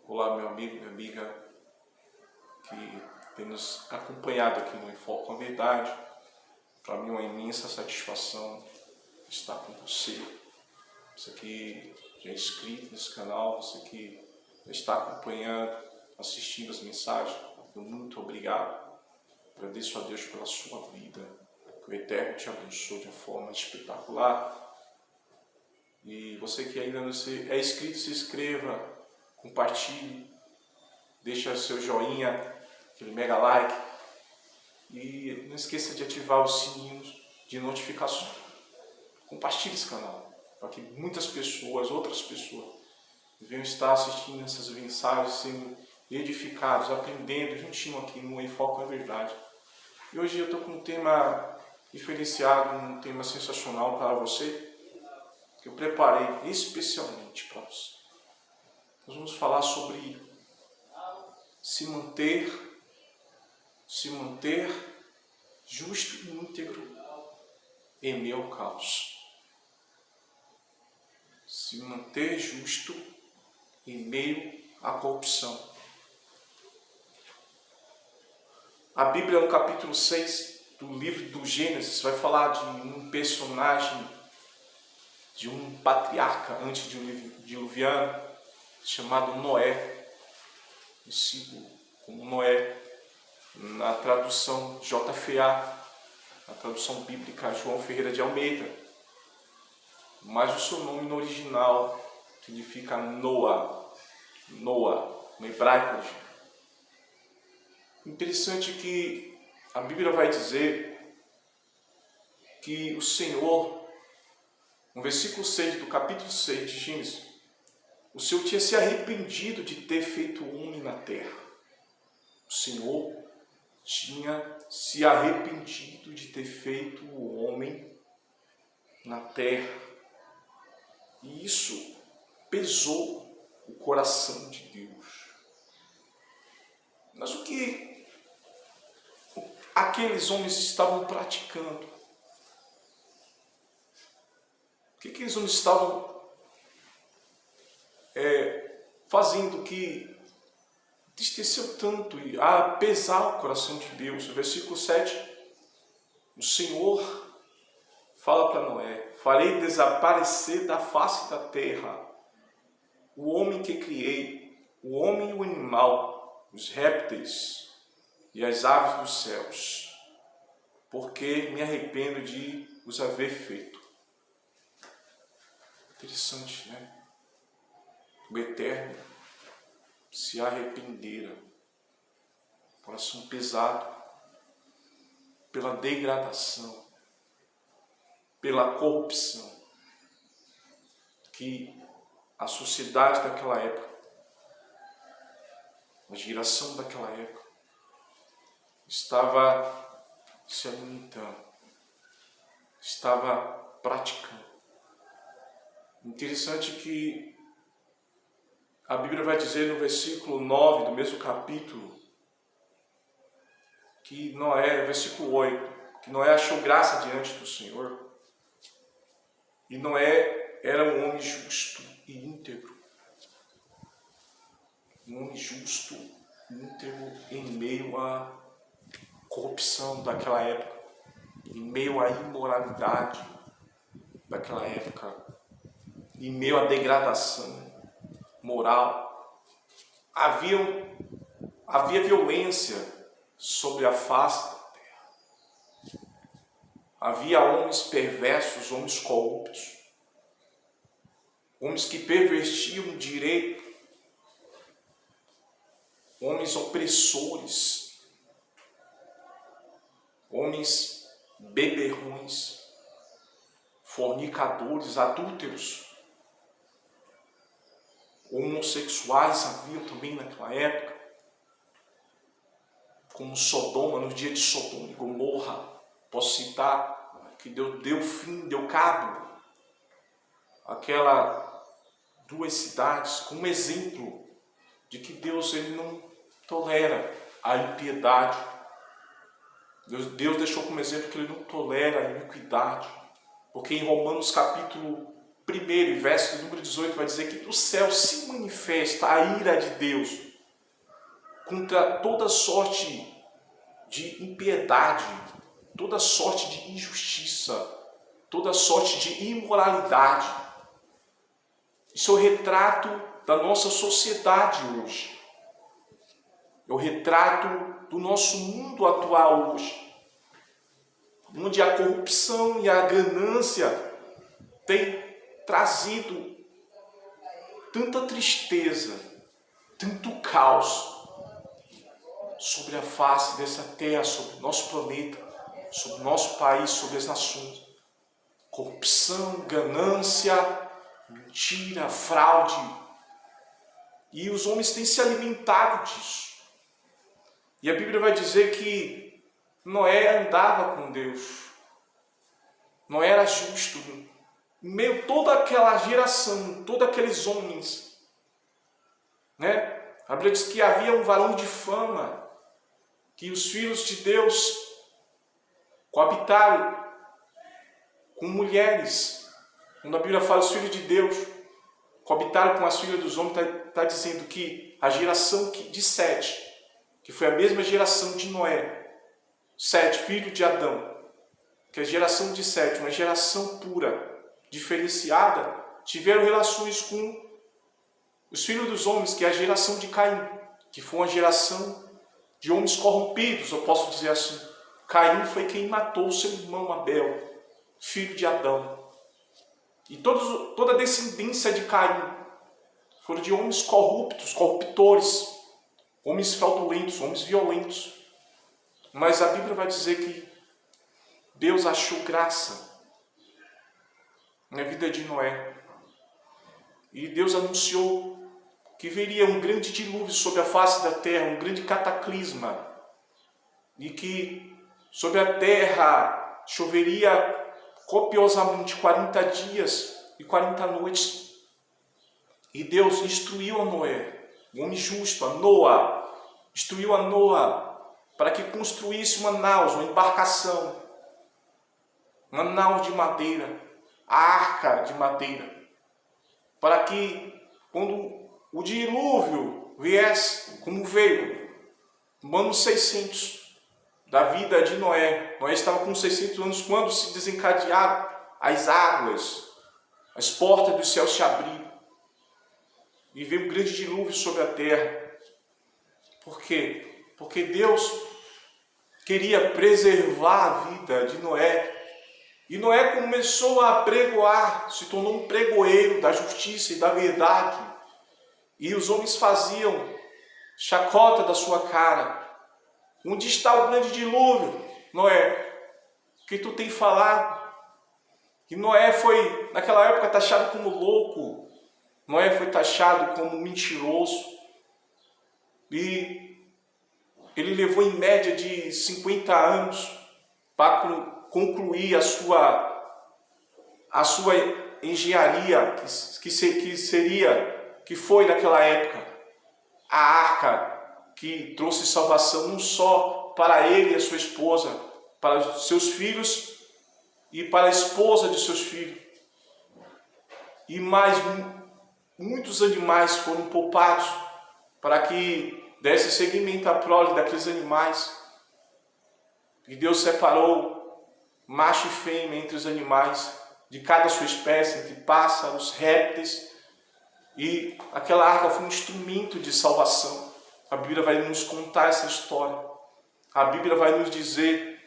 Olá, meu amigo, minha amiga, que tem nos acompanhado aqui no Enfoque com a Verdade. Para mim é uma imensa satisfação estar com você. Você que já é inscrito nesse canal, você que já está acompanhando, assistindo as mensagens, muito obrigado. Agradeço a Deus pela sua vida. Que o Eterno te abençoe de uma forma espetacular. E você que ainda não é inscrito, se inscreva, compartilhe, deixa seu joinha, aquele mega like e não esqueça de ativar os sininhos de notificação. Compartilhe esse canal para que muitas pessoas, outras pessoas, venham estar assistindo essas mensagens, sendo edificados, aprendendo juntinho aqui no Enfoque com a Verdade. E hoje eu estou com um tema diferenciado, um tema sensacional para você, que eu preparei especialmente para você. Nós vamos falar sobre se manter justo e íntegro em meio ao caos. Se manter justo em meio à corrupção. A Bíblia, no capítulo 6 do livro do Gênesis, vai falar de um personagem, de um patriarca antediluviano, chamado Noé, conhecido como Noé, na tradução JFA, na tradução bíblica João Ferreira de Almeida, mas o seu nome no original significa Noa, no hebraico. Interessante que a Bíblia vai dizer que o Senhor, no versículo 6 do capítulo 6 de Gênesis, o Senhor tinha se arrependido de ter feito o homem na terra. O Senhor tinha se arrependido de ter feito o homem na terra. E isso pesou o coração de Deus. Mas o que aqueles homens estavam praticando? O que aqueles homens estavam fazendo que entristeceu tanto e a pesar o coração de Deus? No versículo 7, o Senhor fala para Noé: farei desaparecer da face da terra o homem que criei, o homem e o animal, os répteis e as aves dos céus, porque me arrependo de os haver feito. Interessante, né? O Eterno se arrependera, coração pesado, pela degradação, pela corrupção que a sociedade daquela época, a geração daquela época, estava se alimentando, estava praticando. Interessante que a Bíblia vai dizer no versículo 9 do mesmo capítulo, que Noé, versículo 8, que Noé achou graça diante do Senhor. E Noé era um homem justo e íntegro. Um homem justo e íntegro em meio à corrupção daquela época, em meio à imoralidade daquela época, em meio à degradação moral. Havia violência sobre a face da terra. Havia homens perversos, homens corruptos, homens que pervertiam o direito, homens opressores, homens beberrões, fornicadores, adúlteros, homossexuais haviam também naquela época, como Sodoma, no dia de Sodoma e Gomorra. Posso citar que Deus deu cabo àquelas duas cidades como exemplo de que Deus ele não tolera a impiedade. Deus deixou como exemplo que ele não tolera a iniquidade, porque em Romanos capítulo 1º, verso do número 18, vai dizer que do céu se manifesta a ira de Deus contra toda sorte de impiedade, toda sorte de injustiça, toda sorte de imoralidade. Isso é o retrato da nossa sociedade hoje. É o retrato do nosso mundo atual hoje, onde a corrupção e a ganância têm trazido tanta tristeza, tanto caos sobre a face dessa terra, sobre o nosso planeta, sobre o nosso país, sobre as nações. Corrupção, ganância, mentira, fraude. E os homens têm se alimentado disso. E a Bíblia vai dizer que Noé andava com Deus. Noé era justo. Em meio a toda aquela geração, todos aqueles homens, né? A Bíblia diz que havia um varão de fama, que os filhos de Deus coabitaram com mulheres. Quando a Bíblia fala os filhos de Deus coabitaram com as filhas dos homens, está dizendo que a geração de Sete, que foi a mesma geração de Noé, Sete, filho de Adão, que é a geração de Sete, uma geração pura, diferenciada, tiveram relações com os filhos dos homens, que é a geração de Caim, que foi uma geração de homens corrompidos, eu posso dizer assim. Caim foi quem matou seu irmão Abel, filho de Adão. E toda a descendência de Caim foram de homens corruptos, corruptores, homens fraudulentos, homens violentos. Mas a Bíblia vai dizer que Deus achou graça na vida de Noé. E Deus anunciou que viria um grande dilúvio sobre a face da terra, um grande cataclisma. E que sobre a terra choveria copiosamente 40 dias e 40 noites. E Deus instruiu a Noé, o homem justo, a Noa, instruiu a Noa para que construísse uma nau, uma embarcação, uma nau de madeira, a arca de madeira, para que quando o dilúvio viesse, como veio, no ano 600 da vida de Noé. Noé estava com 600 anos quando se desencadearam as águas, as portas do céu se abriram e veio um grande dilúvio sobre a terra. Por quê? Porque Deus queria preservar a vida de Noé. E Noé começou a pregoar, se tornou um pregoeiro da justiça e da verdade. E os homens faziam chacota da sua cara. Onde está o grande dilúvio, Noé? Que tu tem falado? E Noé foi, naquela época, taxado como louco. Noé foi taxado como mentiroso. E ele levou em média de 50 anos para concluir a sua engenharia, que foi naquela época a arca que trouxe salvação não só para ele e a sua esposa, para os seus filhos e para a esposa de seus filhos. E mais muitos animais foram poupados para que desse seguimento à prole daqueles animais. E Deus separou macho e fêmea entre os animais, de cada sua espécie, entre pássaros, répteis. E aquela arca foi um instrumento de salvação. A Bíblia vai nos contar essa história. A Bíblia vai nos dizer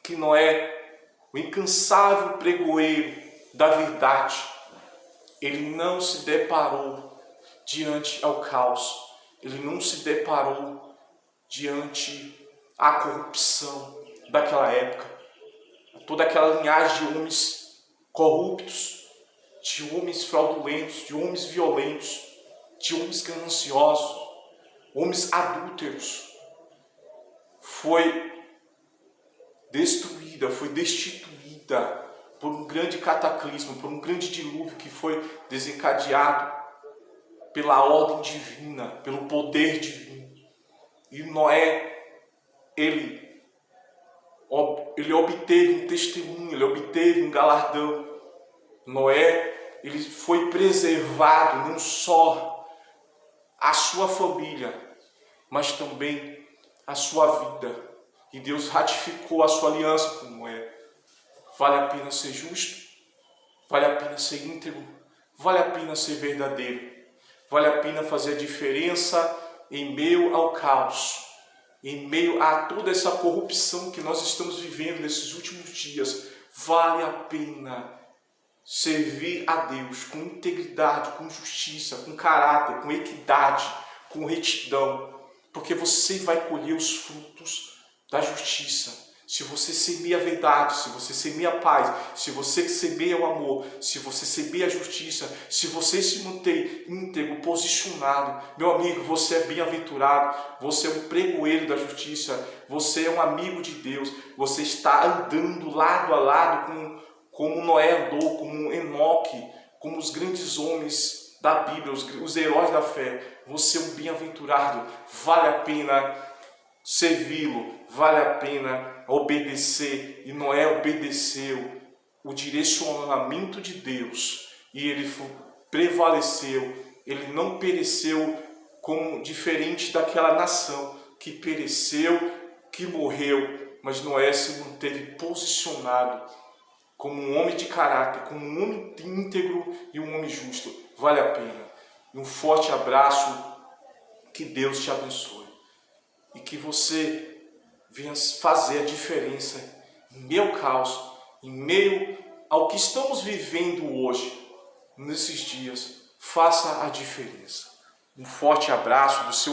que Noé, o incansável pregoeiro da verdade, ele não se deparou diante ao caos. Ele não se deparou diante à corrupção daquela época. Toda aquela linhagem de homens corruptos, de homens fraudulentos, de homens violentos, de homens gananciosos, homens adúlteros, foi destruída, foi destituída por um grande cataclismo, por um grande dilúvio que foi desencadeado pela ordem divina, pelo poder divino. E Noé, ele obteve um testemunho, ele obteve um galardão. Noé ele foi preservado não só a sua família, mas também a sua vida. E Deus ratificou a sua aliança com Noé. Vale a pena ser justo? Vale a pena ser íntegro? Vale a pena ser verdadeiro? Vale a pena fazer a diferença em meio ao caos, em meio a toda essa corrupção que nós estamos vivendo nesses últimos dias? Vale a pena servir a Deus com integridade, com justiça, com caráter, com equidade, com retidão, porque você vai colher os frutos da justiça. Se você semeia a verdade, se você semeia a paz, se você semeia o amor, se você semeia a justiça, se você se mantém íntegro, posicionado, meu amigo, você é bem-aventurado, você é um pregoeiro da justiça, você é um amigo de Deus, você está andando lado a lado como Noé andou, como Enoque, como os grandes homens da Bíblia, os heróis da fé. Você é um bem-aventurado, vale a pena servi-lo, vale a pena obedecer. E Noé obedeceu o direcionamento de Deus e ele prevaleceu, ele não pereceu como diferente daquela nação que pereceu, que morreu, mas Noé se manteve posicionado como um homem de caráter, como um homem íntegro e um homem justo. Vale a pena. E um forte abraço, que Deus te abençoe. E que você venha fazer a diferença em meio ao caos, em meio ao que estamos vivendo hoje, nesses dias. Faça a diferença. Um forte abraço do seu